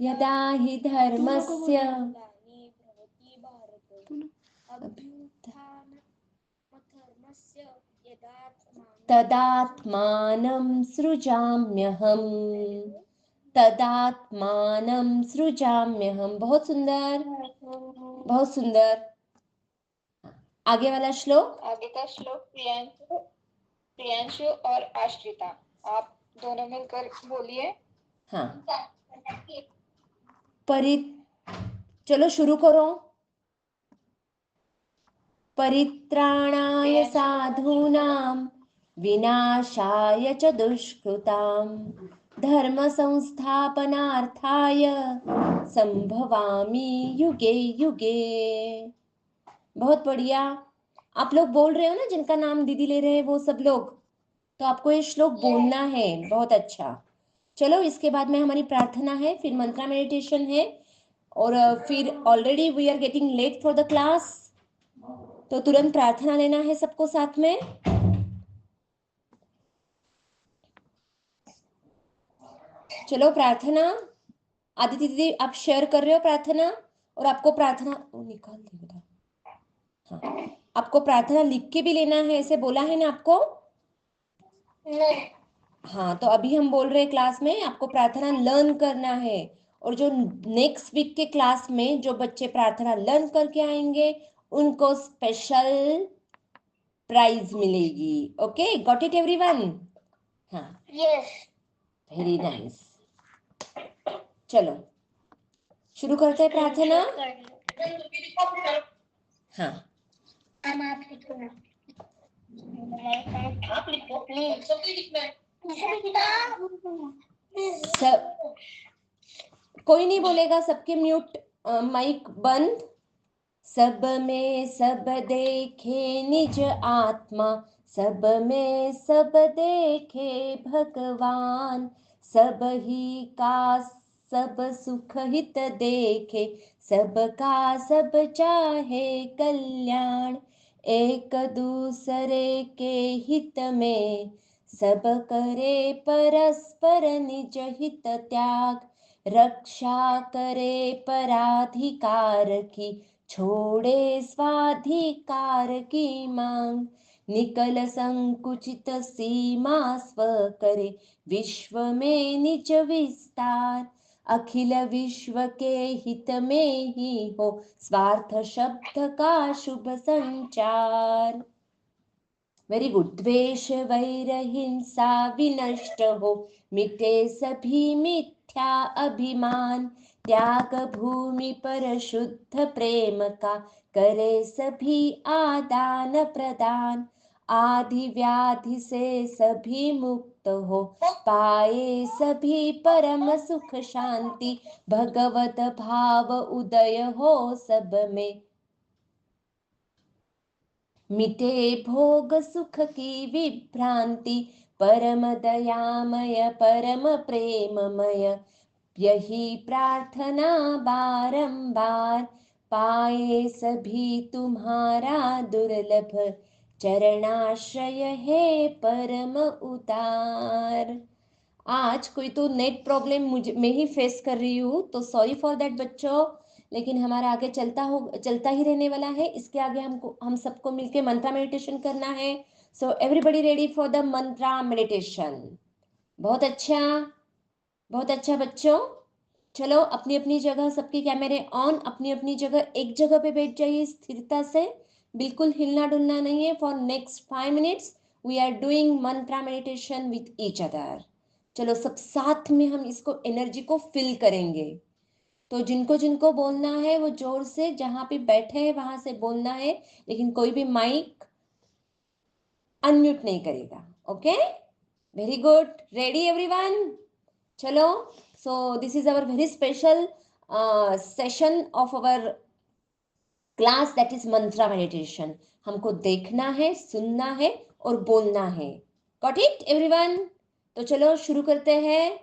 यदा हि धर्मस्य तदात्मानं सृजाम्यहम्। तदात्मानं सृजाम्यहम्। बहुत सुंदर, बहुत सुंदर। आगे वाला श्लोक। आगे का श्लोक प्रियांशु और आश्रिता, आप दोनों मिलकर बोलिए। हाँ, चलो शुरू करो। परित्राणाय साधूनां विनाशाय च दुष्कृतां धर्म संस्थापनार्थाय संभवामि युगे युगे। बहुत बढ़िया। आप लोग बोल रहे हो ना, जिनका नाम दीदी ले रहे हैं वो सब लोग, तो आपको ये श्लोक बोलना है। बहुत अच्छा। चलो, इसके बाद में हमारी प्रार्थना है, फिर मंत्रा मेडिटेशन है, और फिर already we are getting late for the class, तो तुरंत प्रार्थना लेना है सबको साथ में। चलो प्रार्थना। आदित्य दीदी आप शेयर कर रहे हो प्रार्थना, और आपको प्रार्थना निकाल दे बेटा। हाँ, आपको प्रार्थना लिख के भी लेना है, ऐसे बोला है ना आपको? नहीं। हाँ, तो अभी हम बोल रहे हैं क्लास में आपको प्रार्थना लर्न करना है, और जो नेक्स्ट वीक के क्लास में जो बच्चे प्रार्थना लर्न करके आएंगे उनको स्पेशल प्राइज मिलेगी। Okay, got it everyone? हाँ, यस। Very nice. चलो शुरू करते हैं प्रार्थना। हाँ, आप लिखो प्लीज। सब कोई नहीं बोलेगा, सबके म्यूट, माइक बंद। सब में सब देखे निज आत्मा, सब में सब देखे भगवान, सब ही का सब सुख हित देखे, सबका सब चाहे कल्याण, एक दूसरे के हित में सब करे परस्पर निज हित त्याग, रक्षा करे पराधिकार की, छोड़े स्वाधिकार की मांग, निकल संकुचित सीमा स्व करे, विश्व में निज विस्तार, अखिल विश्व के हित में ही हो, स्वार्थ शब्द का शुभ संचार। Very good. द्वेष वैर हिंसा विनष्ट हो, मिटे सभी मिथ्या अभिमान, त्याग भूमि पर शुद्ध प्रेम का, करे सभी आदान प्रदान, आदि व्याधि से सभी मुक्त हो, पाए सभी परम सुख शांति, भगवत भाव उदय हो सब में, मिटे भोग सुख की विभ्रांति, परम दयामय परम प्रेममय, यही प्रार्थना बारंबार, पाए सभी तुम्हारा दुर्लभ, चरणाश्रय है परम उदार। आज कोई तो नेट प्रॉब्लम मुझे मैं ही फेस कर रही हूँ, तो सॉरी फॉर दैट बच्चों, लेकिन हमारा आगे चलता ही रहने वाला है। इसके आगे हम सबको मिलके मंत्रा मेडिटेशन करना है। So everybody ready for the Mantra meditation? बहुत अच्छा, बहुत अच्छा बच्चों। चलो अपनी अपनी जगह, सबके कैमरे ऑन, अपनी अपनी जगह एक जगह पे बैठ जाइए स्थिरता से, बिल्कुल हिलना डुलना नहीं है। For next 5 minutes we are doing mantra meditation with each other. चलो सब साथ में हम इसको एनर्जी को फिल करेंगे। तो जिनको जिनको बोलना है वो जोर से जहां पे बैठे हैं वहां से बोलना है, लेकिन कोई भी माइक अनम्यूट नहीं करेगा। Okay, very good. Ready everyone? चलो, so this is our very special session of our class, that is mantra meditation. हमको देखना है, सुनना है और बोलना है। Got it everyone? तो चलो शुरू करते हैं।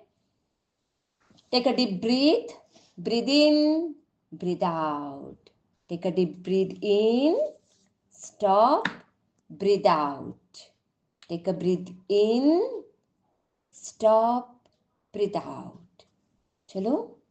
Take a deep breath, breathe in, breathe out. Take a deep breath in, stop, breathe out. Take a breath in, stop, breathe out. चलो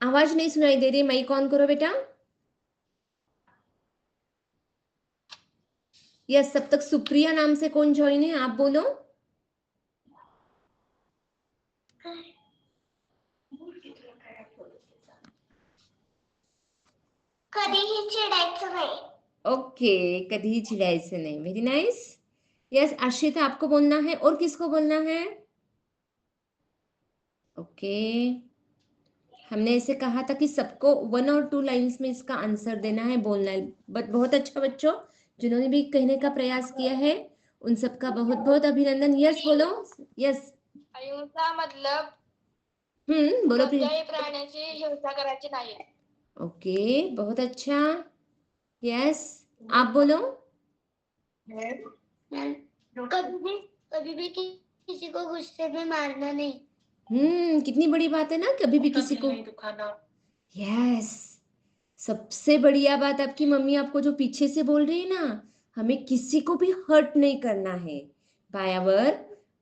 आवाज नहीं सुनाई दे रही, माइक ऑन करो बेटा। यस, तब तक सुप्रिया नाम से कौन ज्वाइन है, आप बोलो। कधीही चिडायचं नाही. ओके, कभी चिढ़ाई नहीं, वेरी नाइस। यस आश्रिता, आपको बोलना है, और किसको बोलना है? ओके, हमने ऐसे कहा था कि सबको 1 और 2 लाइंस में इसका आंसर देना है, बोलना है। बट बहुत अच्छा बच्चों, जिन्होंने भी कहने का प्रयास किया है उन सबका बहुत बहुत अभिनंदन। यस बोलो। यस, अहिंसा मतलब बोलो प्रिय। कोणत्याही प्राण्याची हिंसा करायची नाही. ओके, बहुत अच्छा। यस, आप बोलो। कभी भी किसी को गुस्से में मारना नहीं. कितनी बड़ी बात है ना, कभी भी किसी को दुखाना. यस, सबसे बढ़िया बात आपकी मम्मी आपको जो पीछे से बोल रही है ना, हमें किसी को भी हर्ट नहीं करना है। By our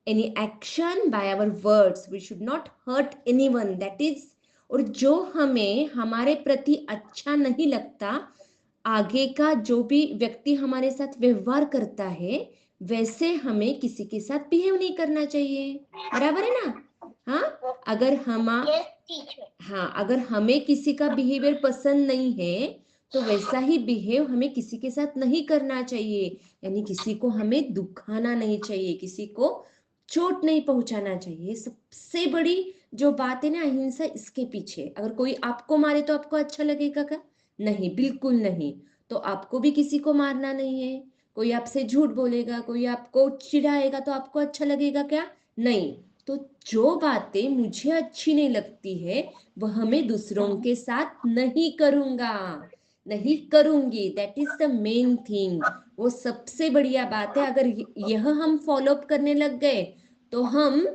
any action, by our words, we should not hurt anyone, that is. और जो हमें हमारे प्रति अच्छा नहीं लगता, आगे का जो भी व्यक्ति हमारे साथ व्यवहार करता है, वैसे हमें किसी के साथ बिहेव नहीं करना चाहिए, बराबर है ना? हाँ, अगर हम Yes, teacher. हाँ, अगर हमें किसी का बिहेवियर पसंद नहीं है तो वैसा ही बिहेव हमें किसी के साथ नहीं करना चाहिए। यानी किसी को हमें दुखाना नहीं चाहिए, किसी को चोट नहीं पहुंचाना चाहिए। सबसे बड़ी जो बात है ना अहिंसा, इसके पीछे। अगर कोई आपको मारे तो आपको अच्छा लगेगा क्या? नहीं, बिल्कुल नहीं। तो आपको भी किसी को मारना नहीं है। कोई आपसे झूठ बोलेगा, कोई आपको चिढ़ाएगा तो आपको अच्छा लगेगा क्या? नहीं। तो जो बातें मुझे अच्छी नहीं लगती है वह मैं दूसरों के साथ नहीं करूंगा, नहीं करूंगी। That is the main thing. वो सबसे बढ़िया बात है। अगर यह हम फॉलो अप करने लग गए तो हम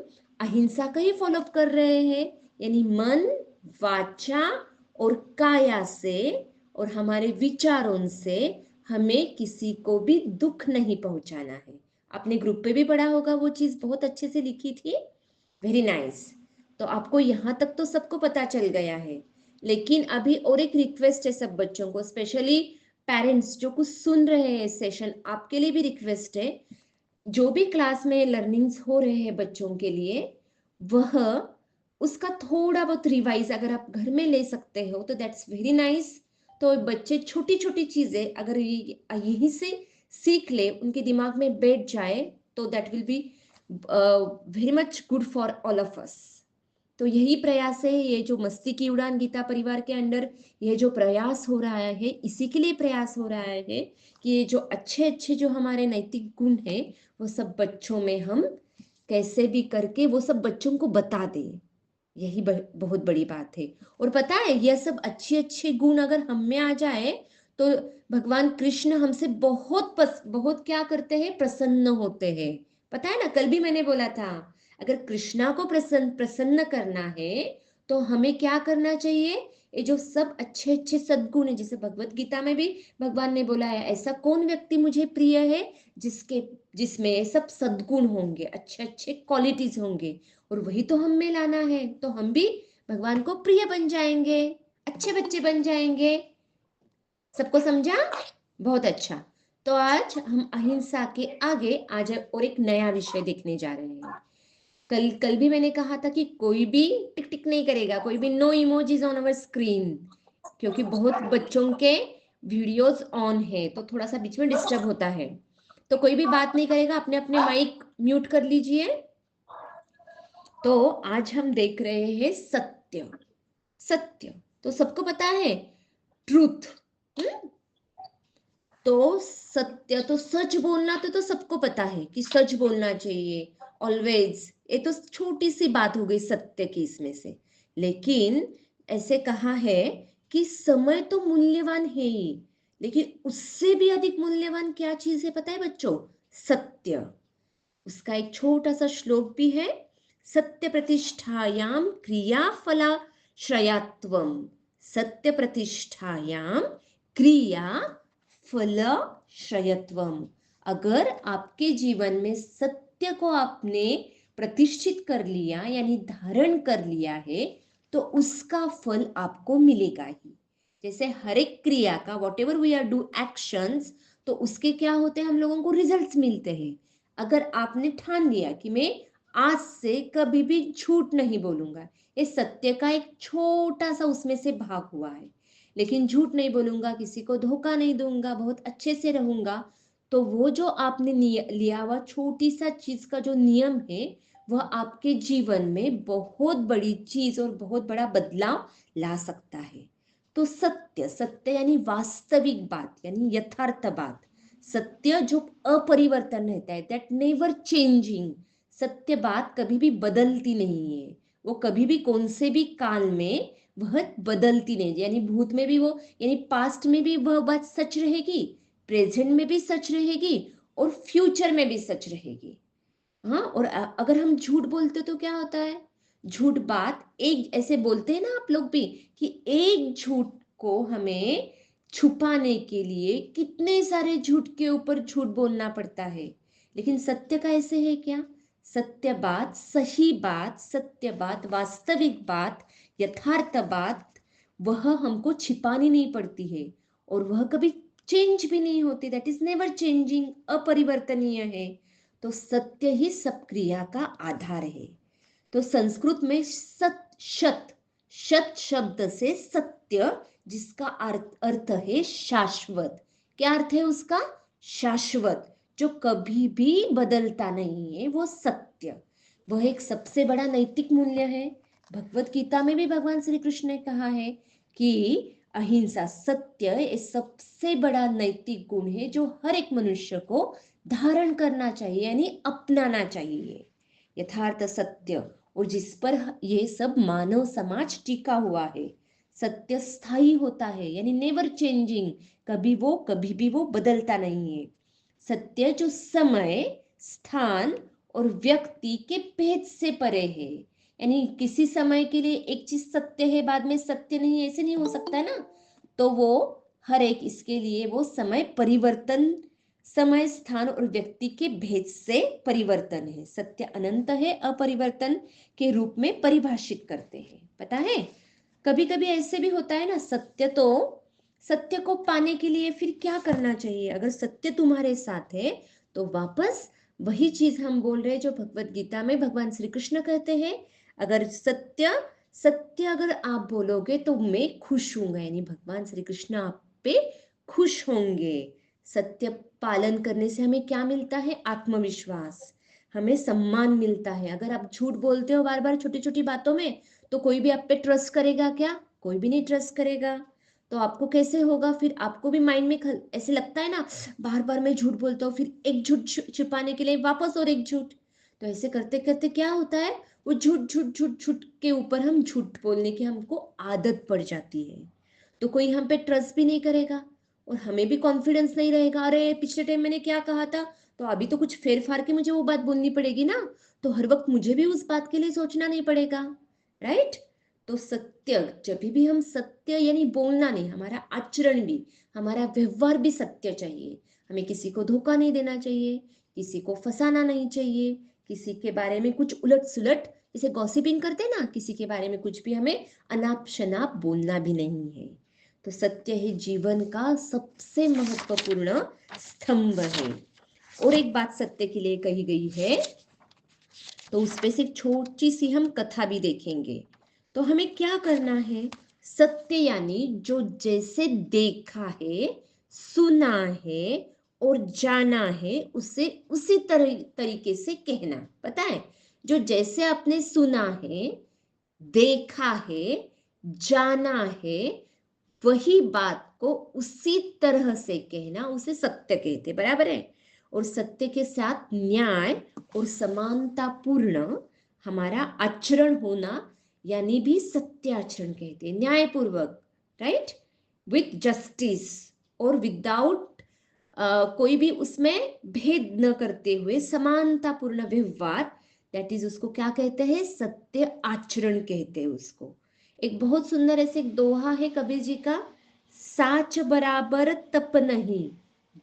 अहिंसा का ही फॉलो अप कर रहे हैं। यानी मन, वाचा और काया से और हमारे विचारों से हमें किसी को भी दुख नहीं पहुंचाना है। आपने ग्रुप पे भी पढ़ा होगा, वो चीज बहुत अच्छे से लिखी थी। Very nice. तो आपको यहाँ तक तो सबको पता चल गया है। लेकिन अभी और एक रिक्वेस्ट है सब बच्चों को, स्पेशली पेरेंट्स जो कुछ सुन रहे हैं सेशन, आपके लिए भी रिक्वेस्ट है। जो भी क्लास में लर्निंग्स हो रहे हैं बच्चों के लिए, वह उसका थोड़ा बहुत रिवाइज अगर आप घर में ले सकते हो तो दैट्स वेरी नाइस। तो बच्चे छोटी छोटी चीजें अगर यहीं से सीख ले, उनके दिमाग में बैठ जाए, तो that will be very much good for all of us. तो यही प्रयास है, ये जो मस्ती की उड़ान गीता परिवार के अंडर ये जो प्रयास हो रहा है, इसी के लिए प्रयास हो रहा है कि ये जो अच्छे अच्छे जो हमारे नैतिक गुण है वो सब बच्चों में हम कैसे भी करके वो सब बच्चों को बता दें। यही बहुत बड़ी बात है। और पता है, यह सब अच्छे अच्छे गुण अगर हम में आ जाए तो भगवान कृष्ण हमसे बहुत क्या करते हैं, प्रसन्न होते हैं। पता है ना, कल भी मैंने बोला था, अगर कृष्णा को प्रसन्न करना है तो हमें क्या करना चाहिए? ये जो सब अच्छे अच्छे सद्गुण है, जैसे भगवत गीता में भी भगवान ने बोला है, ऐसा कौन व्यक्ति मुझे प्रिय है जिसमें सब सद्गुण होंगे, अच्छे अच्छे क्वालिटीज होंगे, और वही तो हम में लाना है। तो हम भी भगवान को प्रिय बन जाएंगे, अच्छे बच्चे बन जाएंगे। सबको समझा? बहुत अच्छा। तो आज हम अहिंसा के आगे आज और एक नया विषय देखने जा रहे हैं। कल भी मैंने कहा था कि कोई भी टिक टिक नहीं करेगा, कोई भी no emojis on our screen, क्योंकि बहुत बच्चों के वीडियोस ऑन है तो थोड़ा सा बीच में डिस्टर्ब होता है। तो कोई भी बात नहीं करेगा, अपने अपने माइक म्यूट कर लीजिए। तो आज हम देख रहे हैं सत्य। सत्य तो सबको पता है, ट्रूथ। तो सत्य तो सच बोलना तो सबको पता है कि सच बोलना चाहिए ऑलवेज। ये तो छोटी सी बात हो गई सत्य की इसमें से। लेकिन ऐसे कहा है कि समय तो मूल्यवान है ही, लेकिन उससे भी अधिक मूल्यवान क्या चीज है पता है बच्चों? सत्य। उसका एक छोटा सा श्लोक भी है, सत्य प्रतिष्ठायाम क्रिया फलाश्रयात्वम। सत्य प्रतिष्ठायाम क्रिया फलाश्रयत्वम। अगर आपके जीवन में सत्य को आपने प्रतिष्ठित कर लिया यानी धारण कर लिया है तो उसका फल आपको मिलेगा ही। जैसे हर एक क्रिया का whatever we are do actions, तो उसके क्या होते हैं, हम लोगों को रिजल्ट्स मिलते हैं। अगर आपने ठान लिया कि मैं आज से कभी भी झूठ नहीं बोलूंगा, ये सत्य का एक छोटा सा उसमें से भाग हुआ है, लेकिन झूठ नहीं बोलूंगा, किसी को धोखा नहीं दूंगा, बहुत अच्छे से रहूंगा, तो वो जो आपने लिया हुआ छोटी सा चीज का जो नियम है, वह आपके जीवन में बहुत बड़ी चीज और बहुत बड़ा बदलाव ला सकता है। तो सत्य, सत्य यानी वास्तविक बात, यानी यथार्थ बात, सत्य जो अपरिवर्तन रहता है, दैट नेवर चेंजिंग। सत्य बात कभी भी बदलती नहीं है, वो कभी भी कौन से भी काल में वह बदलती नहीं, यानी भूत में भी वो, यानी पास्ट में भी वह बात सच रहेगी, प्रेजेंट में भी सच रहेगी, और फ्यूचर में भी सच रहेगी। हाँ, और अगर हम झूठ बोलते तो क्या होता है, झूठ बात एक ऐसे बोलते हैं ना आप लोग भी, कि एक झूठ को हमें छुपाने के लिए कितने सारे झूठ के ऊपर झूठ बोलना पड़ता है। लेकिन सत्य का ऐसे है क्या, सत्य बात, सही बात, सत्य बात, वास्तविक बात, यथार्थ बात, वह हमको छिपानी नहीं पड़ती है, और वह कभी चेंज भी नहीं होती, दैट इज नेवर चेंजिंग, अपरिवर्तनीय है। तो सत्य ही सब क्रिया का आधार है। तो संस्कृत में सत, शत, शत शब्द से सत्य, जिसका अर्थ है शाश्वत। क्या अर्थ है उसका, शाश्वत, जो कभी भी बदलता नहीं है, वो सत्य। वह एक सबसे बड़ा नैतिक मूल्य है। भगवत गीता में भी भगवान श्री कृष्ण ने कहा है कि अहिंसा, सत्य, ये सबसे बड़ा नैतिक गुण है जो हर एक मनुष्य को धारण करना चाहिए, यानी अपनाना चाहिए। यथार्थ सत्य, और जिस पर ये सब मानव समाज टिका हुआ है। सत्य स्थायी होता है, यानी नेवर चेंजिंग, कभी भी वो बदलता नहीं है। सत्य जो समय, स्थान और व्यक्ति के भेद से परे है, यानी किसी समय के लिए एक चीज सत्य है, बाद में सत्य नहीं है, ऐसे नहीं हो सकता है ना। तो वो हर एक, इसके लिए वो समय परिवर्तन, समय, स्थान और व्यक्ति के भेद से परिवर्तन है। सत्य अनंत है, अपरिवर्तन के रूप में परिभाषित करते हैं, पता है। कभी कभी ऐसे भी होता है ना, सत्य को पाने के लिए फिर क्या करना चाहिए, अगर सत्य तुम्हारे साथ है तो वापस वही चीज हम बोल रहे हैं जो भगवत गीता में भगवान श्री कृष्ण कहते हैं, अगर सत्य, सत्य अगर आप बोलोगे तो मैं खुश हूंगा, यानी भगवान श्री कृष्ण आप पे खुश होंगे। सत्य पालन करने से हमें क्या मिलता है, आत्मविश्वास, हमें सम्मान मिलता है। अगर आप झूठ बोलते हो बार बार छोटी छोटी बातों में, तो कोई भी आप पे ट्रस्ट करेगा क्या, कोई भी नहीं ट्रस्ट करेगा। तो आपको कैसे होगा, फिर आपको भी माइंड में ऐसे लगता है ना, बार बार मैं झूठ बोलता हूँ, फिर एक झूठ छिपाने के लिए वापस और एक झूठ, तो ऐसे करते करते क्या होता है, वो झूठ झूठ झूठ झूठ के ऊपर हम झूठ बोलने की हमको आदत पड़ जाती है। तो कोई हम पे ट्रस्ट भी नहीं करेगा, और हमें भी कॉन्फिडेंस नहीं रहेगा, अरे पिछले टाइम मैंने क्या कहा था, तो अभी तो कुछ फेर फार के मुझे वो बात बोलनी पड़ेगी ना, तो हर वक्त मुझे भी उस बात के लिए सोचना नहीं पड़ेगा, राइट। तो सत्य, जब भी हम सत्य, यानी बोलना नहीं, हमारा आचरण भी, हमारा व्यवहार भी सत्य चाहिए। हमें किसी को धोखा नहीं देना चाहिए, किसी को फंसाना नहीं चाहिए, किसी के बारे में कुछ उलट सुलट, जैसे गॉसिपिंग करते ना, किसी के बारे में कुछ भी हमें अनाप शनाप बोलना भी नहीं है। तो सत्य ही जीवन का सबसे महत्वपूर्ण स्तंभ है। और एक बात सत्य के लिए कही गई है, तो उस पे से छोटी सी हम कथा भी देखेंगे। तो हमें क्या करना है, सत्य यानी जो जैसे देखा है, सुना है और जाना है, उसे उसी तरीके से कहना, पता है। जो जैसे आपने सुना है, देखा है, जाना है, वही बात को उसी तरह से कहना, उसे सत्य कहते, बराबर है। और सत्य के साथ न्याय और समानता पूर्ण हमारा आचरण होना, यानी भी सत्य आचरण कहते हैं, न्यायपूर्वक, राइट, विथ जस्टिस, और विदाउट कोई भी उसमें भेद न करते हुए समानता पूर्ण व्यवहार, दैट इज उसको क्या कहते हैं, सत्य आचरण कहते हैं उसको। एक बहुत सुंदर ऐसे एक दोहा है कबीर जी का, साच बराबर तप नहीं,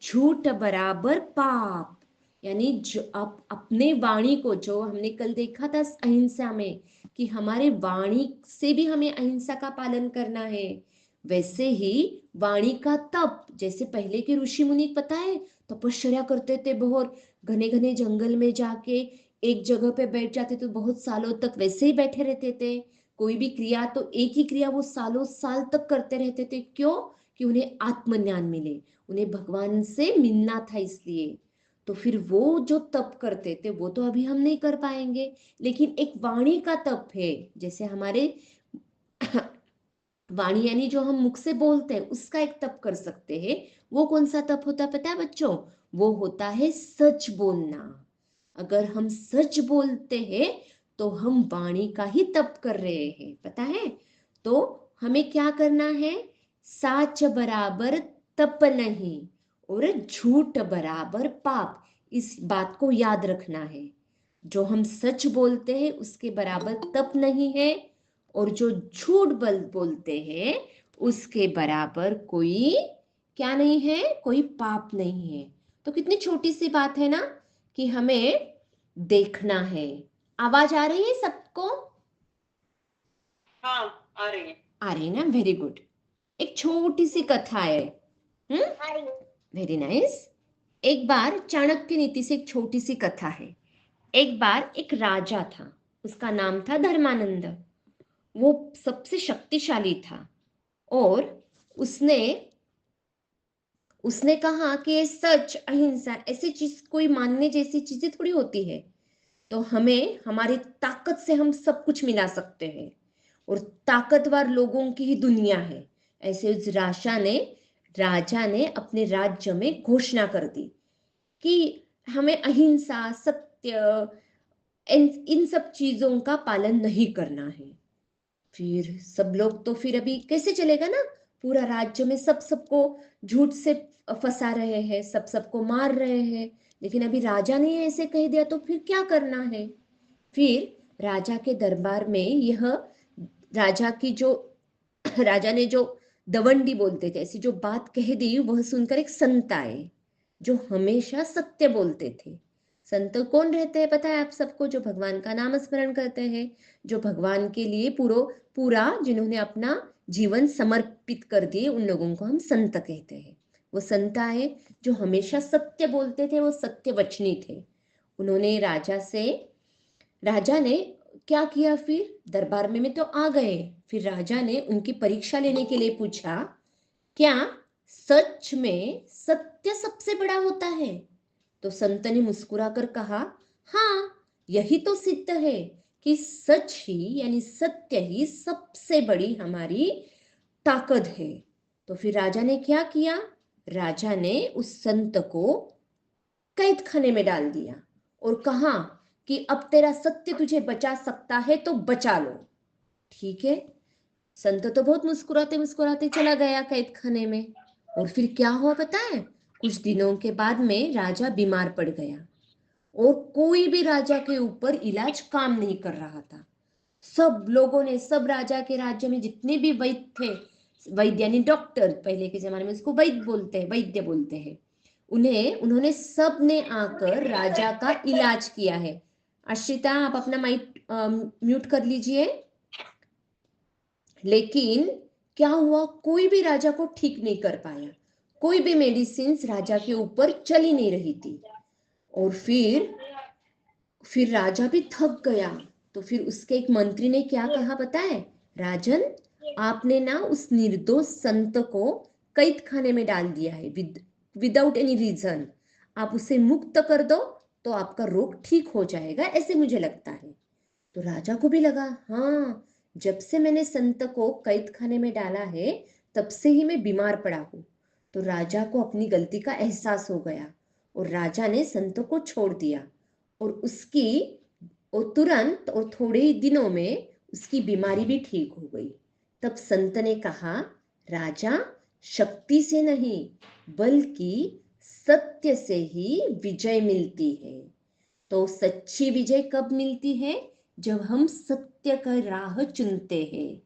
झूठ बराबर पाप। यानी जो आप अपने वाणी को, जो हमने कल देखा था अहिंसा में, कि हमारे वाणी से भी हमें अहिंसा का पालन करना है, वैसे ही वाणी का तप, जैसे पहले के ऋषि मुनि पता है तपश्चर्या करते थे, बहुत घने घने जंगल में जाके एक जगह पे बैठ जाते तो बहुत सालों तक वैसे ही बैठे रहते थे। कोई भी क्रिया तो एक ही क्रिया वो सालों साल तक करते रहते थे। क्यों? कि उन्हें आत्मज्ञान मिले, उन्हें भगवान से मिलना था इसलिए। तो फिर वो जो तप करते थे वो तो अभी हम नहीं कर पाएंगे, लेकिन एक वाणी का तप है, जैसे हमारे वाणी यानी जो हम मुख से बोलते हैं उसका एक तप कर सकते हैं। वो कौन सा तप होता है पता है बच्चों? वो होता है सच बोलना। अगर हम सच बोलते हैं तो हम वाणी का ही तप कर रहे हैं, पता है? तो हमें क्या करना है? साच बराबर तप नहीं और झूठ बराबर पाप, इस बात को याद रखना है। जो हम सच बोलते हैं उसके बराबर तप नहीं है, और जो झूठ बोलते हैं उसके बराबर कोई क्या नहीं है, कोई पाप नहीं है। तो कितनी छोटी सी बात है ना कि हमें देखना है। आवाज आ रही है सबको? हाँ आ रही है। आ रही है ना? Very good. एक छोटी सी कथा है। Very nice. एक बार चाणक्य नीति से एक छोटी सी कथा है। एक बार एक राजा था, उसका नाम था धर्मानंद। वो सबसे शक्तिशाली था और उसने उसने कहा कि ये सच अहिंसा ऐसी चीज कोई मानने जैसी चीजें थोड़ी होती है। तो हमें हमारी ताकत से हम सब कुछ मिला सकते हैं, और ताकतवर लोगों की ही दुनिया है। ऐसे उस राजा ने अपने राज्य में घोषणा कर दी कि हमें अहिंसा, सत्य, इन सब चीजों का पालन नहीं करना है। फिर सब लोग तो फिर अभी कैसे चलेगा ना, पूरा राज्य में सबको झूठ से फंसा रहे हैं, सबको मार रहे हैं। लेकिन अभी राजा ने ऐसे कह दिया तो फिर क्या करना है? फिर राजा के दरबार में यह राजा की जो राजा ने जो दवंडी बोलते थे, ऐसी जो बात कह दी, वह सुनकर एक संत आए जो हमेशा सत्य बोलते थे। संत कौन रहते हैं पता है आप सबको? जो भगवान का नाम स्मरण करते हैं, जो भगवान के लिए पूरा जिन्होंने अपना जीवन समर्पित कर दिए, उन लोगों को हम संत कहते हैं। वो संत आए जो हमेशा सत्य बोलते थे, वो सत्य वचनी थे। उन्होंने राजा ने क्या किया? फिर दरबार में तो आ गए। फिर राजा ने उनकी परीक्षा लेने के लिए पूछा, क्या सच में सत्य सबसे बड़ा होता है? तो संत ने मुस्कुराकर कहा, हाँ, यही तो सिद्ध है कि सच ही यानी सत्य ही सबसे बड़ी हमारी ताकत है। तो फिर राजा ने क्या किया? राजा ने उस संत को कैद खाने में डाल दिया और कहा कि अब तेरा सत्य तुझे बचा सकता है तो बचा लो। ठीक है। संत तो बहुत मुस्कुराते मुस्कुराते चला गया कैद खाने में। और फिर क्या हुआ पता है? कुछ दिनों के बाद में राजा बीमार पड़ गया और कोई भी राजा के ऊपर इलाज काम नहीं कर रहा था। सब लोगों ने, सब राजा के राज्य में जितने भी वैद्य थे, वैद्य यानी डॉक्टर, पहले के जमाने में उसको वैद्य बोलते हैं, उन्होंने सब ने आकर राजा का इलाज किया है। आश्रिता, आप अपना माइक म्यूट कर लीजिए। लेकिन क्या हुआ? कोई भी राजा को ठीक नहीं कर पाया। कोई भी मेडिसिन राजा के ऊपर चल ही नहीं रही थी। और फिर राजा भी थक गया। तो फिर उसके एक मंत्री ने क्या कहा पता है? राजन, आपने ना उस निर्दोष संत को कैद खाने में डाल दिया है विदाउट एनी रीजन। आप उसे मुक्त कर दो तो आपका रोग ठीक हो जाएगा, ऐसे मुझे लगता है। तो राजा को भी लगा, हाँ, जब से मैंने संत को कैद खाने में डाला है तब से ही मैं बीमार पड़ा हूँ। तो राजा को अपनी गलती का एहसास हो गया और राजा ने संत को छोड़ दिया। और तुरंत और थोड़े ही दिनों में उसकी बीमारी भी ठीक हो गई। तब संत ने कहा, राजा, शक्ति से नहीं बल्कि सत्य से ही विजय मिलती है। तो सच्ची विजय कब मिलती है? जब हम सत्य का राह चुनते हैं।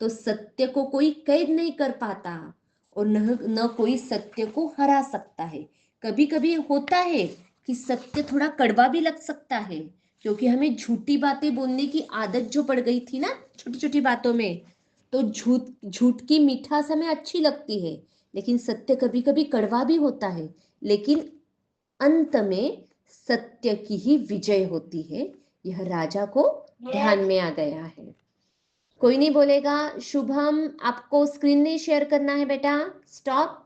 तो सत्य को कोई कैद नहीं कर पाता और न कोई सत्य को हरा सकता है। कभी कभी होता है कि सत्य थोड़ा कड़वा भी लग सकता है, क्योंकि हमें झूठी बातें बोलने की आदत जो पड़ गई थी ना छोटी छोटी बातों में, तो झूठ की मिठास हमें अच्छी लगती है, लेकिन सत्य कभी कभी कड़वा भी होता है। लेकिन अंत में सत्य की ही विजय होती है। यह राजा को ध्यान में आ गया है। कोई नहीं बोलेगा शुभम आपको स्क्रीन नहीं शेयर करना है बेटा, स्टॉप।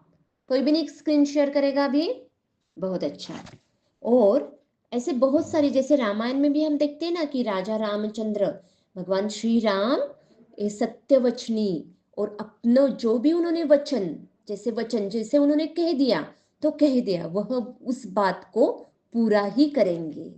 कोई भी नहीं स्क्रीन शेयर करेगा अभी। बहुत अच्छा। और ऐसे बहुत सारे, जैसे रामायण में भी हम देखते हैं ना कि राजा रामचंद्र, भगवान श्री राम सत्यवचनी, और अपना जो भी उन्होंने वचन जैसे उन्होंने कह दिया तो कह दिया, वह उस बात को पूरा ही करेंगे।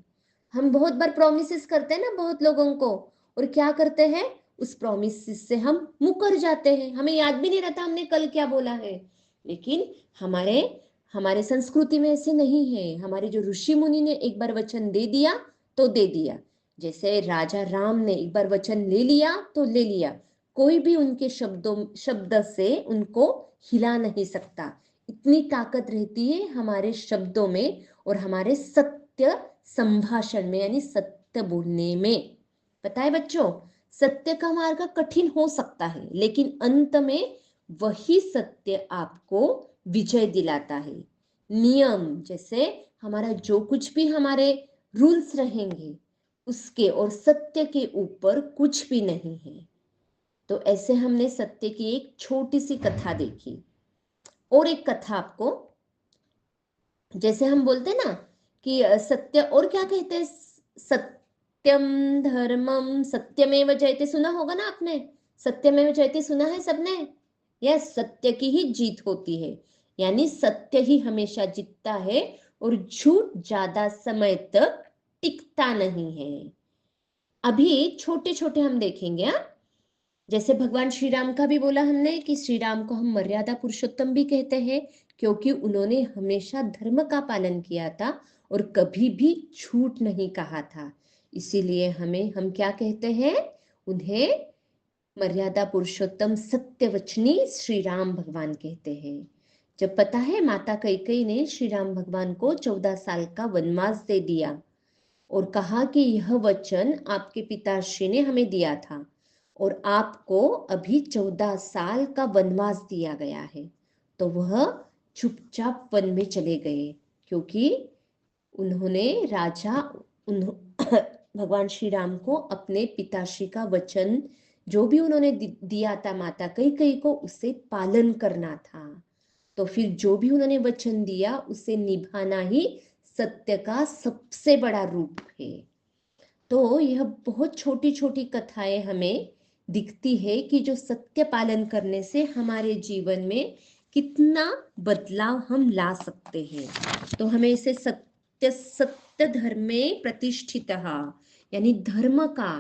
हम बहुत बार प्रोमिसेस करते हैं ना बहुत लोगों को, और क्या करते हैं, उस प्रोमिस से हम मुकर जाते हैं, हमें याद भी नहीं रहता हमने कल क्या बोला है। लेकिन हमारे हमारे संस्कृति में ऐसे नहीं है। हमारे जो ऋषि मुनि ने एक बार वचन दे दिया तो दे दिया। जैसे राजा राम ने एक बार वचन ले लिया तो ले लिया, कोई भी उनके शब्द से उनको हिला नहीं सकता। इतनी ताकत रहती है हमारे शब्दों में और हमारे सत्य संभाषण में, यानी सत्य बोलने में। पता है बच्चों, सत्य का मार्ग कठिन हो सकता है, लेकिन अंत में वही सत्य आपको विजय दिलाता है। नियम, जैसे हमारा जो कुछ भी हमारे रूल्स रहेंगे उसके और सत्य के ऊपर कुछ भी नहीं है। तो ऐसे हमने सत्य की एक छोटी सी कथा देखी। और एक कथा आपको, जैसे हम बोलते ना कि सत्य, और क्या कहते हैं, सत्यम धर्मम सत्यमेव जयते, सुना होगा ना आपने, सत्यमेव जयते सुना है सबने। यह सत्य की ही जीत होती है, यानी सत्य ही हमेशा जीतता है और झूठ ज्यादा समय तक टिकता नहीं है। अभी छोटे छोटे हम देखेंगे। जैसे भगवान श्री राम का भी बोला हमने कि श्री राम को हम मर्यादा पुरुषोत्तम भी कहते हैं, क्योंकि उन्होंने हमेशा धर्म का पालन किया था और कभी भी झूठ नहीं कहा था। इसीलिए हम क्या कहते हैं, उन्हें मर्यादा पुरुषोत्तम सत्यवचनी श्री राम भगवान कहते हैं। जब पता है माता कैकेयी ने श्री राम भगवान को 14 साल का वनवास दे दिया और कहा कि यह वचन आपके पिताश्री ने हमें दिया था और आपको अभी 14 साल का वनवास दिया गया है, तो वह चुपचाप वन में चले गए, क्योंकि उन्होंने भगवान श्री राम को अपने पिताश्री का वचन जो भी उन्होंने दिया था माता कैकेयी को, उसे पालन करना था। तो फिर जो भी उन्होंने वचन दिया उसे निभाना ही सत्य का सबसे बड़ा रूप है। तो यह बहुत छोटी छोटी कथाएं हमें दिखती है कि जो सत्य पालन करने से हमारे जीवन में कितना बदलाव हम ला सकते हैं। तो हमें इसे सत्य धर्म में प्रतिष्ठित, यानी धर्म का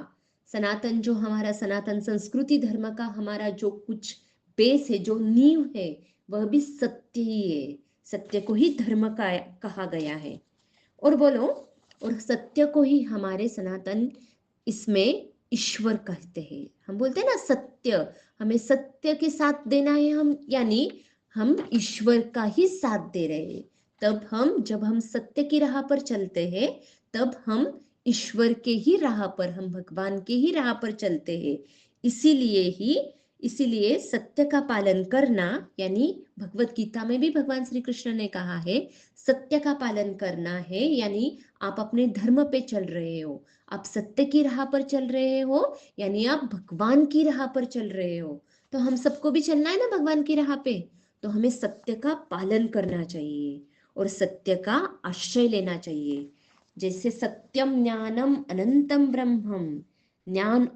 सनातन, जो हमारा सनातन संस्कृति धर्म का हमारा जो कुछ बेस है, जो नींव है, वह भी सत्य ही है। सत्य को ही धर्म का कहा गया है। और बोलो, और सत्य को ही हमारे सनातन इसमें ईश्वर कहते हैं। हम बोलते हैं ना सत्य, हमें सत्य के साथ देना है, हम यानी हम ईश्वर का ही साथ दे रहे हैं। तब जब हम सत्य की राह पर चलते हैं, तब हम ईश्वर के ही राह पर, हम भगवान के ही राह पर चलते हैं। इसीलिए सत्य का पालन करना, यानी भगवत गीता में भी भगवान श्री कृष्ण ने कहा है सत्य का पालन करना है, यानी आप अपने धर्म पे चल रहे हो, आप सत्य की राह पर चल रहे हो, यानी आप भगवान की राह पर चल रहे हो। तो हम सबको भी चलना है ना भगवान की राह पे, तो हमें सत्य का पालन करना चाहिए और सत्य का आश्रय लेना चाहिए। जैसे सत्यम ज्ञानम अनंतम ब्रह्मम, ज्ञान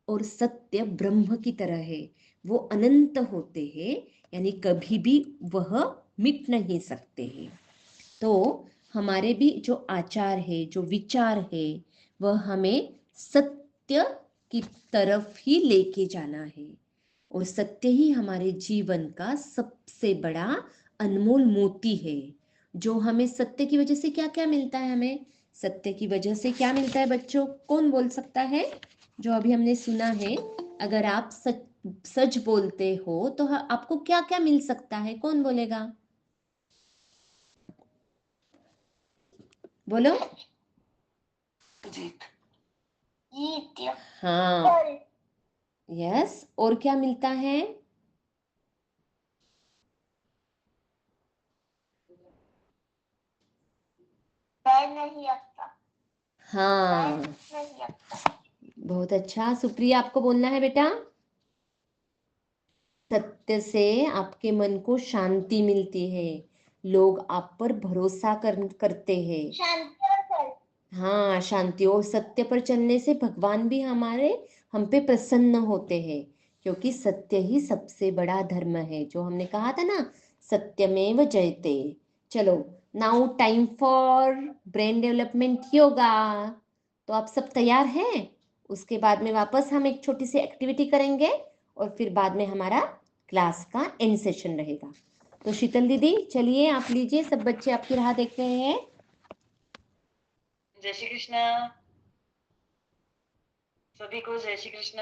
और सत्य ब्रह्म की तरह है, वो अनंत होते हैं, यानी कभी भी वह मिट नहीं सकते हैं। तो हमारे भी जो आचार है, जो विचार है, वह हमें सत्य की तरफ ही लेके जाना है और सत्य ही हमारे जीवन का सबसे बड़ा अनमोल मोती है। जो हमें सत्य की वजह से क्या क्या मिलता है, हमें सत्य की वजह से क्या मिलता है बच्चों, कौन बोल सकता है? जो अभी हमने सुना है, अगर आप सच बोलते हो तो आपको क्या क्या मिल सकता है, कौन बोलेगा? बोलो। जीत। हाँ, यस, और क्या मिलता है? हाँ, बहुत अच्छा। सुप्रिया, आपको बोलना है बेटा। सत्य से आपके मन को शांति मिलती है, लोग आप पर भरोसा करते हैं। हाँ, शांति। और सत्य पर चलने से भगवान भी हम पे प्रसन्न होते हैं, क्योंकि सत्य ही सबसे बड़ा धर्म है, जो हमने कहा था ना, सत्यमेव जयते। चलो, now time for brain development yoga. तो आप सब तैयार हैं? उसके बाद में वापस हम एक छोटी सी एक्टिविटी करेंगे, और फिर बाद में हमारा क्लास का एंड सेशन रहेगा। तो शीतल दीदी, चलिए आप लीजिए, सब बच्चे आपकी राह देख रहे हैं। जय श्री कृष्ण सभी को, जय श्री कृष्ण।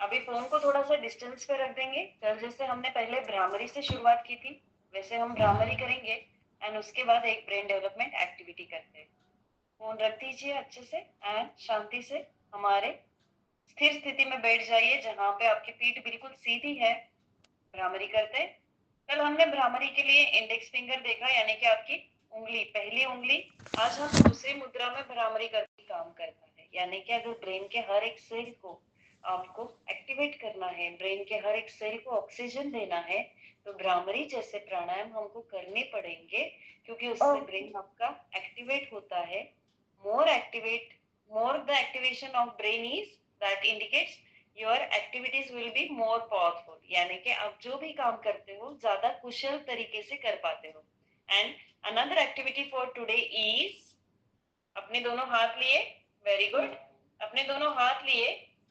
अभी फोन को थोड़ा सा डिस्टेंस पे रख देंगे। कल जैसे हमने पहले भ्रामरी से शुरुआत की थी, वैसे हम भ्रामरी करेंगे एंड उसके बाद एक ब्रेन डेवलपमेंट एक्टिविटी करते हैं। फोन रख दीजिए अच्छे से एंड शांति से हमारे स्थिर स्थिति में बैठ जाइए, जहाँ पे आपकी पीठ बिल्कुल सीधी है। भ्रामरी करते। कल हमने भ्रामरी के लिए इंडेक्स फिंगर देखा, यानी कि आपकी उंगली, पहली उंगली। आज हम दूसरी मुद्रा में भ्रामरी करके काम करता है, यानी कि अगर ब्रेन के हर एक सेल को आपको एक्टिवेट करना है, ब्रेन के हर एक सेल को ऑक्सीजन देना है, तो भ्रामरी जैसे प्राणायाम हमको करने पड़ेंगे, क्योंकि उससे ब्रेन आपका एक्टिवेट होता है। More the activation of brain is that indicates your activities will be more powerful, यानी कि आप जो भी काम करते हो ज्यादा कुशल तरीके से कर पाते हो। And another activity for today is, अपने दोनों हाथ लिए, वेरी गुड, अपने दोनों हाथ लिए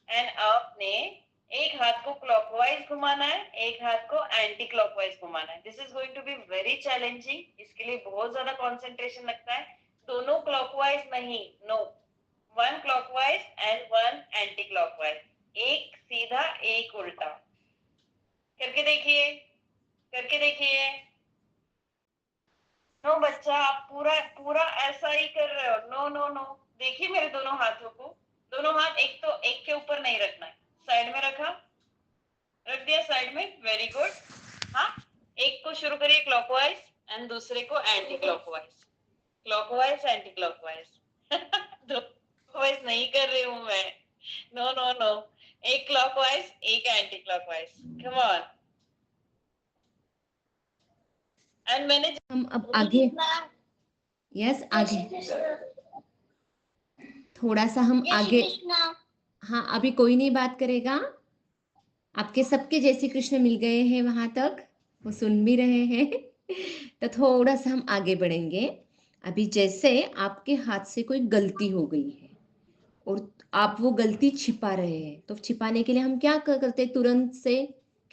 एंड आपने एक हाथ को क्लॉकवाइज घुमाना है, एक हाथ को एंटी क्लॉकवाइज घुमाना है। This is going to be very challenging, इसके लिए बहुत ज्यादा कंसंट्रेशन लगता है। दोनों क्लॉकवाइज नहीं, no, one clockwise and one anti clockwise, एक सीधा एक उल्टा। करके देखिए, करके देखिए। नो बच्चा, आप पूरा पूरा ऐसा ही कर रहे हो। नो नो नो, देखिए मेरे दोनों हाथों को, दोनों हाथ एक तो एक के ऊपर नहीं रखना है, साइड में रखा, रख दिया साइड में, वेरी गुड। हाँ, एक को शुरू करिए क्लॉकवाइज एंड दूसरे को anti clockwise, clockwise anti clockwise. Clockwise नहीं कर रही हूं मैं, नो नो नो, एक क्लॉकवाइज एक anti clockwise, come on. And मैंने हम अब आगे, यस, आगे थोड़ा सा हम आगे। हाँ, अभी कोई नहीं बात करेगा, आपके सबके जय श्री कृष्ण मिल गए हैं वहां तक, वो सुन भी रहे हैं। तो थोड़ा सा हम आगे बढ़ेंगे। अभी जैसे आपके हाथ से कोई गलती हो गई है और आप वो गलती छिपा रहे हैं, तो छिपाने के लिए हम क्या करते, तुरंत से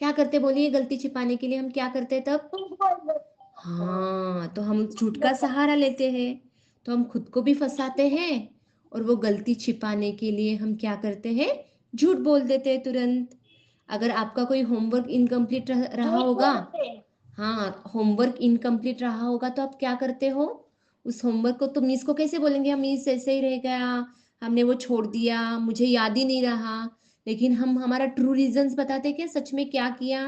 क्या करते, बोलिए, गलती छिपाने के लिए हम क्या करते तब? हाँ, तो हम झूठ का सहारा लेते हैं, तो हम खुद को भी फंसाते हैं, और वो गलती छिपाने के लिए हम क्या करते हैं, झूठ बोल देते हैं तुरंत। अगर आपका कोई होमवर्क इनकम्प्लीट रहा होगा, हाँ, होमवर्क इनकम्प्लीट रहा होगा, तो आप क्या करते हो, उस होमवर्क को तो मिस को कैसे बोलेंगे, हम मिस ऐसे ही रह गया, हमने वो छोड़ दिया, मुझे याद ही नहीं रहा। लेकिन हम हमारा ट्रू रीजंस बताते क्या, सच में क्या किया?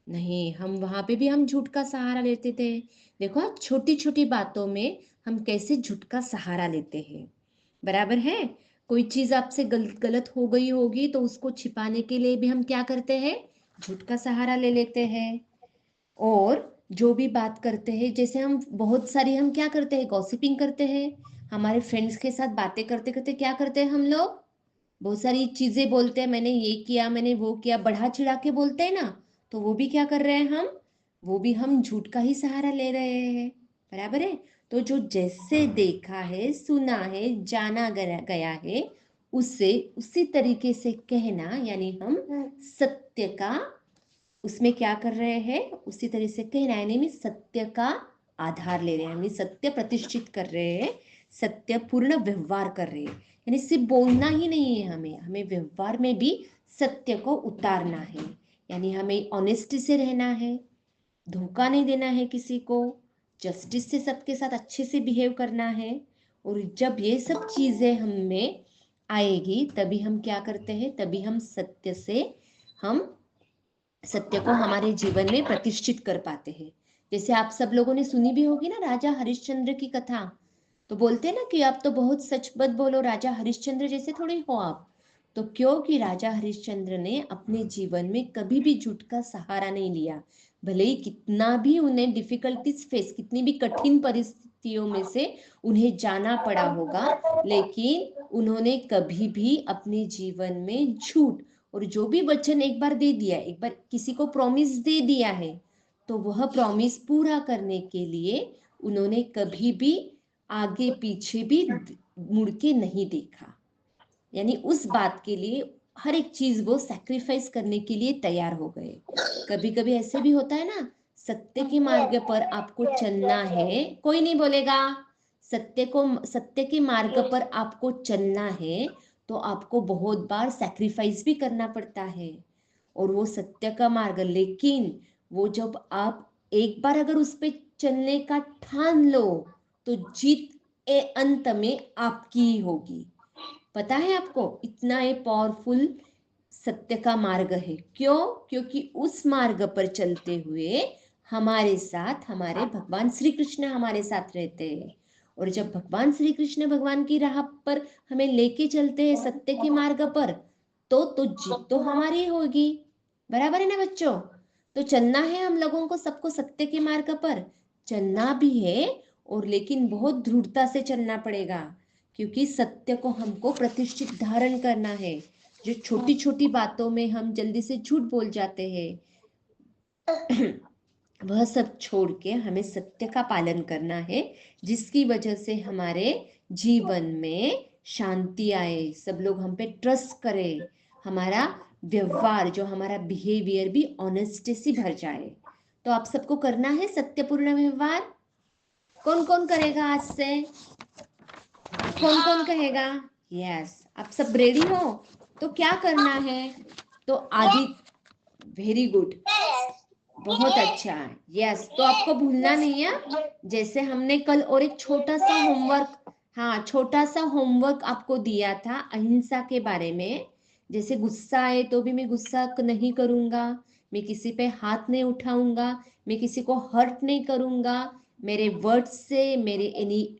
नहीं, हम वहां पे भी हम झूठ का सहारा लेते थे। देखो, छोटी छोटी बातों में हम कैसे झूठ का सहारा लेते हैं, बराबर है। कोई चीज आपसे गलत हो गई होगी, तो उसको छिपाने के लिए भी हम क्या करते हैं, झूठ का सहारा ले लेते हैं। और जो भी बात करते हैं, जैसे हम बहुत सारी हम क्या करते हैं, गॉसिपिंग करते हैं, हमारे फ्रेंड्स के साथ बातें करते करते क्या करते हैं हम लोग, बहुत सारी चीजें बोलते हैं, मैंने ये किया, मैंने वो किया, बढ़ा चढ़ा के बोलते हैं ना, तो वो भी क्या कर रहे हैं हम, वो भी हम झूठ का ही सहारा ले रहे हैं, बराबर है। तो जो जैसे देखा है, सुना है, जाना गया है, उससे उसी तरीके से कहना, यानी हम सत्य का उसमें क्या कर रहे हैं, उसी तरह से कहना, यानी सत्य का आधार ले रहे हैं, यानी सत्य प्रतिष्ठित कर रहे हैं, सत्य पूर्ण व्यवहार कर रहे हैं। यानी सिर्फ बोलना ही नहीं है, हमें हमें व्यवहार में भी सत्य को उतारना है, यानी हमें ऑनेस्टी से रहना है, धोखा नहीं देना है किसी को, जस्टिस से सबके साथ अच्छे से बिहेव करना है। और जब ये सब चीजें हम में आएगी तभी हम क्या करते हैं, तभी हम सत्य को हमारे जीवन में प्रतिष्ठित कर पाते हैं। जैसे आप सब लोगों ने सुनी भी होगी ना राजा हरिश्चंद्र की कथा, तो बोलते हैं ना कि आप तो बहुत सचबच बोलो, राजा हरिश्चंद्र जैसे थोड़ी हो आप। तो क्योंकि राजा हरिश्चंद्र ने अपने जीवन में कभी भी झूठ का सहारा नहीं लिया, भले ही कितना भी उन्हें डिफिकल्टीज फेस, कितनी भी कठिन परिस्थितियों में से उन्हें जाना पड़ा होगा, लेकिन उन्होंने कभी भी अपने जीवन में झूठ, और जो भी वचन एक बार दे दिया, एक बार किसी को प्रॉमिस दे दिया है, तो वह प्रॉमिस पूरा करने के लिए उन्होंने कभी भी आगे पीछे भी मुड़ के नहीं देखा। यानी उस बात के लिए हर एक चीज वो सैक्रिफाइस करने के लिए तैयार हो गए। कभी कभी ऐसे भी होता है ना, सत्य के मार्ग पर आपको चलना है, कोई नहीं बोलेगा, सत्य के मार्ग पर आपको चलना है तो आपको बहुत बार सैक्रिफाइस भी करना पड़ता है, और वो सत्य का मार्ग, लेकिन वो जब आप एक बार अगर उस पे चलने का ठान लो तो जीत अंत में आपकी ही होगी। पता है आपको, इतना ये पावरफुल सत्य का मार्ग है। क्यों? क्योंकि उस मार्ग पर चलते हुए हमारे साथ हमारे भगवान श्री कृष्ण हमारे साथ रहते हैं, और जब भगवान श्री कृष्ण भगवान की राह पर हमें लेके चलते हैं सत्य के मार्ग पर, तो जीत तो हमारी होगी। बराबर है ना बच्चों? तो चलना है हम लोगों को, सबको सत्य के मार्ग पर चलना भी है, और लेकिन बहुत दृढ़ता से चलना पड़ेगा, क्योंकि सत्य को हमको प्रतिष्ठित धारण करना है। जो छोटी छोटी बातों में हम जल्दी से झूठ बोल जाते हैं वह सब छोड़ के हमें सत्य का पालन करना है, जिसकी वजह से हमारे जीवन में शांति आए, सब लोग हम पे ट्रस्ट करें, हमारा व्यवहार, जो हमारा बिहेवियर भी ऑनेस्टी से भर जाए। तो आप सबको करना है सत्यपूर्ण व्यवहार। कौन कौन करेगा आज से? कौन कौन कहेगा? यस, आप सब रेडी हो? तो क्या करना है? तो आदि, वेरी गुड, बहुत अच्छा, यस। तो आपको भूलना नहीं है, जैसे हमने कल और एक छोटा सा होमवर्क, हाँ छोटा सा होमवर्क आपको दिया था अहिंसा के बारे में। जैसे गुस्सा आए तो भी मैं गुस्सा नहीं करूंगा, मैं किसी पे हाथ नहीं उठाऊंगा, मैं किसी को हर्ट नहीं करूंगा मेरे वर्ड्स से, मेरे एनी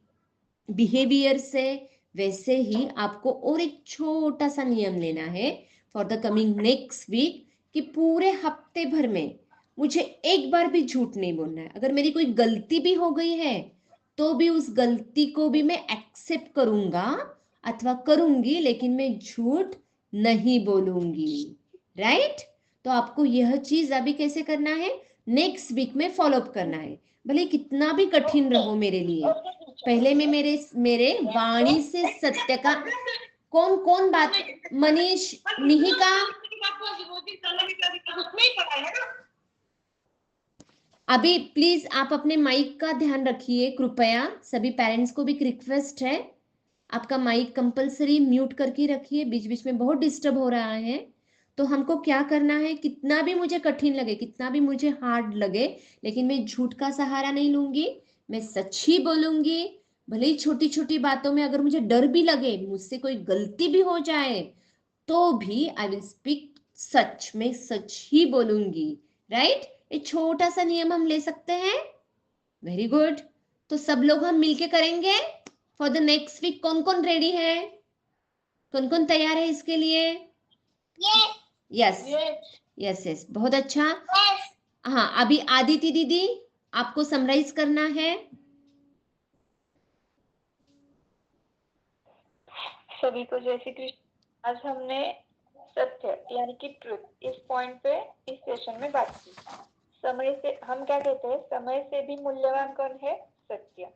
बिहेवियर से। वैसे ही आपको और एक छोटा सा नियम लेना है for the coming next week, कि पूरे हफ्ते भर में मुझे एक बार भी झूठ नहीं बोलना है। अगर मेरी कोई गलती भी हो गई है तो भी उस गलती को भी मैं एक्सेप्ट करूंगा अथवा करूंगी, लेकिन मैं झूठ नहीं बोलूंगी। राइट? तो आपको यह चीज अभी कैसे करना है, नेक्स्ट वीक में फॉलो अप करना है, भले कितना भी कठिन रहो मेरे लिए। पहले मैं मेरे वाणी से सत्य का, कौन कौन बात, मनीष, निहिका, अभी प्लीज आप अपने माइक का ध्यान रखिए कृपया। सभी पेरेंट्स को भी रिक्वेस्ट है, आपका माइक कंपलसरी म्यूट करके रखिए, बीच बीच में बहुत डिस्टर्ब हो रहा है। तो हमको क्या करना है, कितना भी मुझे कठिन लगे, कितना भी मुझे हार्ड लगे, लेकिन मैं झूठ का सहारा नहीं लूंगी, मैं सच ही बोलूंगी। भले ही छोटी छोटी बातों में अगर मुझे डर भी लगे, मुझसे कोई गलती भी हो जाए, तो भी आई विल स्पीक सच, में सच ही बोलूंगी। राइट? एक छोटा सा नियम हम ले सकते हैं। Very good. तो सब लोग हम मिलके करेंगे फॉर द नेक्स्ट वीक। कौन कौन रेडी है? कौन कौन तैयार है इसके लिए? यस यस यस, बहुत अच्छा। हाँ, अभी आदिति दीदी आपको समराइज करना है। सभी को जय श्री कृष्ण। आज हमने सत्य यानी कि ट्रुथ इस पॉइंट पे इस सेशन में बात की। समय से हम क्या कहते हैं, समय से भी मूल्यवान कौन है? सत्य।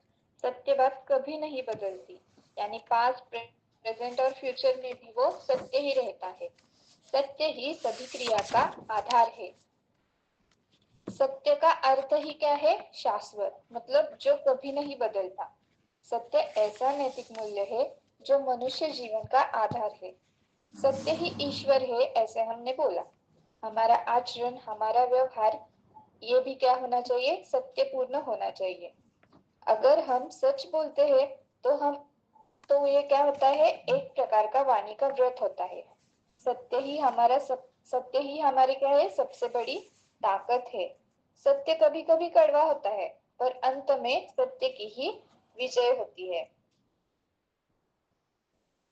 सत्य बात कभी नहीं बदलती, यानी पास्ट, प्रेजेंट और फ्यूचर में भी वो सत्य ही रहता है। सत्य ही सभी क्रिया का आधार है। सत्य का अर्थ ही क्या है? शाश्वत, मतलब जो कभी नहीं बदलता। सत्य ऐसा नैतिक मूल्य है जो मनुष्य जीवन का आधार है। सत्य ही ईश्वर है, ऐसे हमने बोला। हमारा आचरण, हमारा व्यवहार, ये भी क्या होना चाहिए? सत्यपूर्ण होना चाहिए। अगर हम सच बोलते हैं तो ये क्या होता है, एक प्रकार का वाणी का व्रत होता है। सत्य ही हमारी क्या है, सबसे बड़ी ताकत है। सत्य कभी कभी कड़वा होता है, पर अंत में सत्य की ही विजय होती है।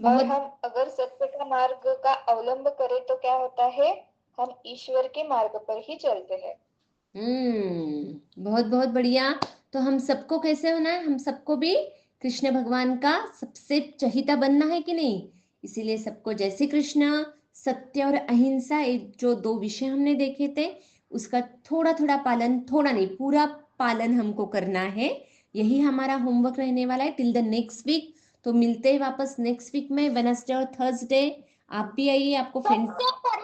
और बहुत हम अगर सत्य का मार्ग का अवलंब करें तो क्या होता है, हम ईश्वर के मार्ग पर ही चलते हैं। बहुत बहुत बढ़िया। तो हम सबको कैसे होना है, हम सबको भी कृष्ण भगवान का सबसे चहिता बनना है कि नहीं। इसीलिए सबको जय श्री कृष्ण। सत्य और अहिंसा, एक जो दो विषय हमने देखे थे, उसका थोड़ा थोड़ा पालन, थोड़ा नहीं पूरा पालन हमको करना है। यही हमारा होमवर्क रहने वाला है टिल द नेक्स्ट वीक। तो मिलते हैं वापस नेक्स्ट वीक में, वेडनेसडे और थर्सडे। आप भी आइए, आपको फ्रेंड सत्य